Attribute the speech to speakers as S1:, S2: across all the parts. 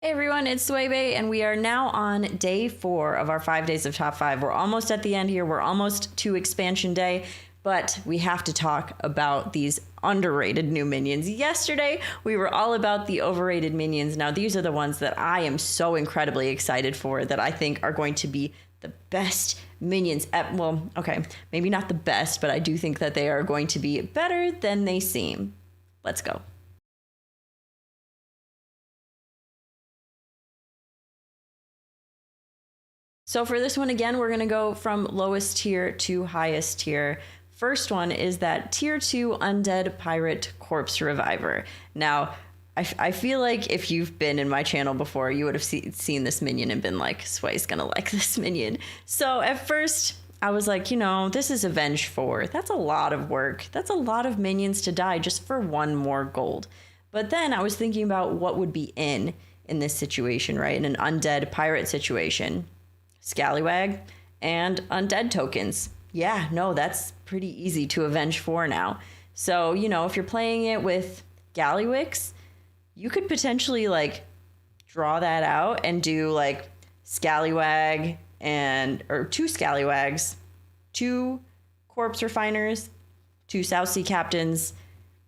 S1: Hey everyone, it's Swaybe, and we are now on day 4 of our 5 days of top 5. We're almost at the end here. We're almost to expansion day, but we have to talk about these underrated new minions. Yesterday, we were all about the overrated minions. Now, these are the ones that I am so incredibly excited for, that I think are going to be the best minions. Well, okay, maybe not the best, but I do think that they are going to be better than they seem. Let's go. So for this one, again, we're going to go from lowest tier to highest tier. First one is that tier 2 Undead Pirate Corpse Reviver. Now, I feel like if you've been in my channel before, you would have seen this minion and been like, Sway's going to like this minion. So at first, I was like, this is Avenge 4. That's a lot of work. That's a lot of minions to die just for 1 more gold. But then I was thinking about what would be in this situation, right? In an Undead Pirate situation. Scallywag and undead tokens. Yeah, no, that's pretty easy to Avenge 4 now. So, if you're playing it with Gallywix, you could potentially draw that out and do Scallywag or 2 Scallywags, 2 Corpse Refiners, 2 South Sea Captains,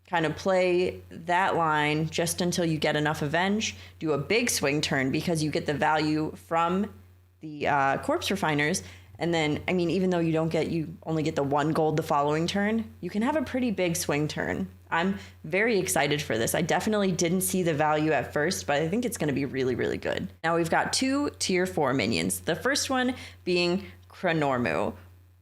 S1: kind of play that line just until you get enough Avenge, do a big swing turn because you get the value from the Corpse Refiners, and then, even though you only get the 1 gold the following turn, you can have a pretty big swing turn. I'm very excited for this. I definitely didn't see the value at first, but I think it's going to be really, really good. Now we've got 2 tier 4 minions. The first one being Chronormo.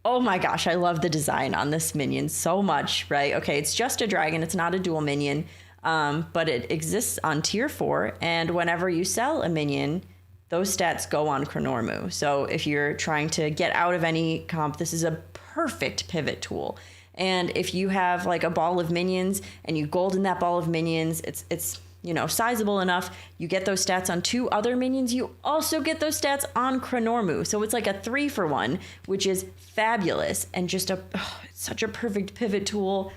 S1: Oh my gosh, I love the design on this minion so much, right? Okay, it's just a dragon. It's not a dual minion, but it exists on tier 4, and whenever you sell a minion, those stats go on Chronormo. So if you're trying to get out of any comp, this is a perfect pivot tool. And if you have a ball of minions and you gold in that ball of minions, it's sizable enough, you get those stats on 2 other minions, you also get those stats on Chronormo. So it's like a 3-for-1, which is fabulous and just it's such a perfect pivot tool.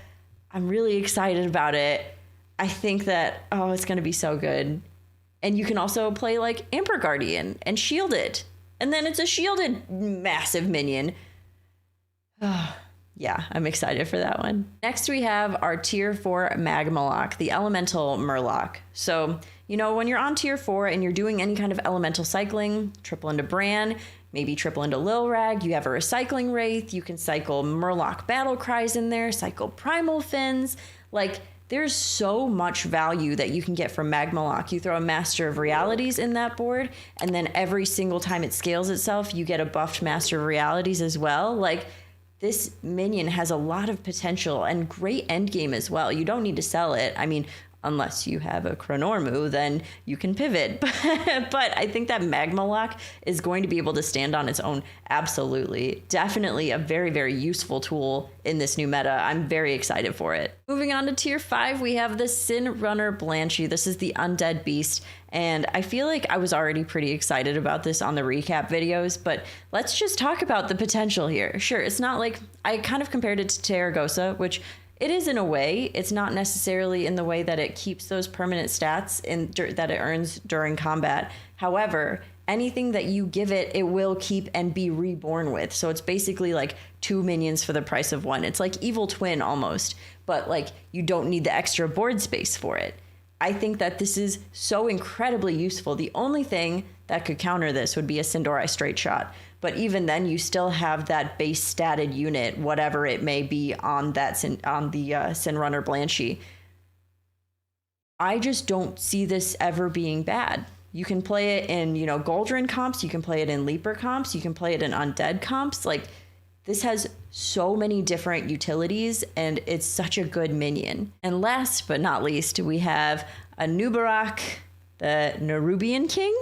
S1: I'm really excited about it. I think that, it's going to be so good. And you can also play Emperor Guardian and shield it. And then it's a shielded massive minion. Yeah, I'm excited for that one. Next we have our tier 4 Magmalock, the elemental Murloc. So, when you're on tier 4 and you're doing any kind of elemental cycling, triple into Bran, maybe triple into Lilrag, you have a recycling Wraith, you can cycle Murloc battle cries in there, cycle primal fins, there's so much value that you can get from Magmalock. You throw a Master of Realities in that board, and then every single time it scales itself, you get a buffed Master of Realities as well. This minion has a lot of potential and great endgame as well. You don't need to sell it. Unless you have a Chronormo, then you can pivot. But I think that Magmalock is going to be able to stand on its own. Absolutely. Definitely a very, very useful tool in this new meta. I'm very excited for it. Moving on to tier 5, we have the Sin Runner Blanchie. This is the Undead Beast. And I feel like I was already pretty excited about this on the recap videos, but let's just talk about the potential here. Sure, it's not I kind of compared it to Terragosa, which it is in a way. It's not necessarily in the way that it keeps those permanent stats that it earns during combat. However, anything that you give it, it will keep and be reborn with. So it's basically 2 minions for the price of 1. It's like Evil Twin almost, but you don't need the extra board space for it. I think that this is so incredibly useful. The only thing that could counter this would be a Sindori Straight Shot. But even then, you still have that base statted unit, whatever it may be, on the Sin Runner Blanchie. I just don't see this ever being bad. You can play it in, Goldrin comps, you can play it in Leaper comps, you can play it in Undead comps. This has so many different utilities, and it's such a good minion. And last but not least, we have a Nubarak, the Nerubian King.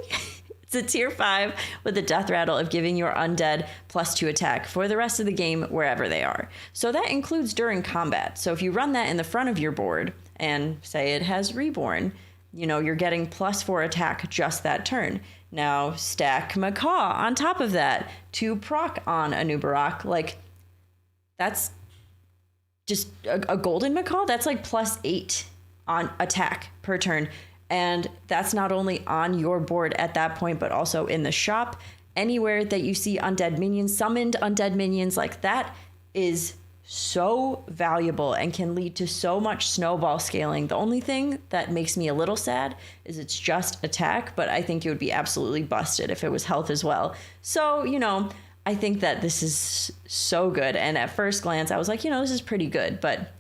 S1: It's a tier 5 with the death rattle of giving your undead +2 attack for the rest of the game wherever they are. So that includes during combat. So if you run that in the front of your board and say it has Reborn, you're getting +4 attack just that turn. Now stack Macaw on top of that to proc on a Nubarak. That's just a golden Macaw. That's +8 on attack per turn. And that's not only on your board at that point, but also in the shop. Anywhere that you see undead minions, summoned undead minions, like that is so valuable and can lead to so much snowball scaling. The only thing that makes me a little sad is it's just attack, but I think it would be absolutely busted if it was health as well. So, you know, I think that this is so good. And at first glance, I was like, you know, this is pretty good, but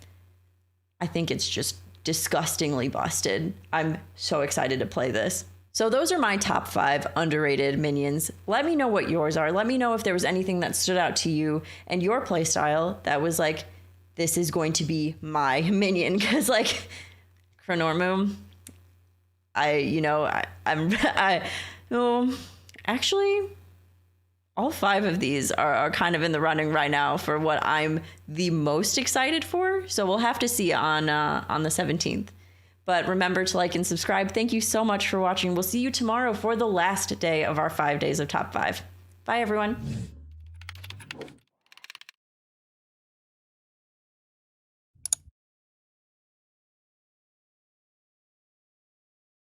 S1: I think it's just disgustingly busted. I'm so excited to play this. So those are my top 5 underrated minions. Let me know what yours are. Let me know if there was anything that stood out to you and your playstyle that was like, this is going to be my minion. Because like Chronormo, actually all 5 of these are kind of in the running right now for what I'm the most excited for. So we'll have to see on the 17th. But remember to like and subscribe. Thank you so much for watching. We'll see you tomorrow for the last day of our 5 days of top 5. Bye, everyone.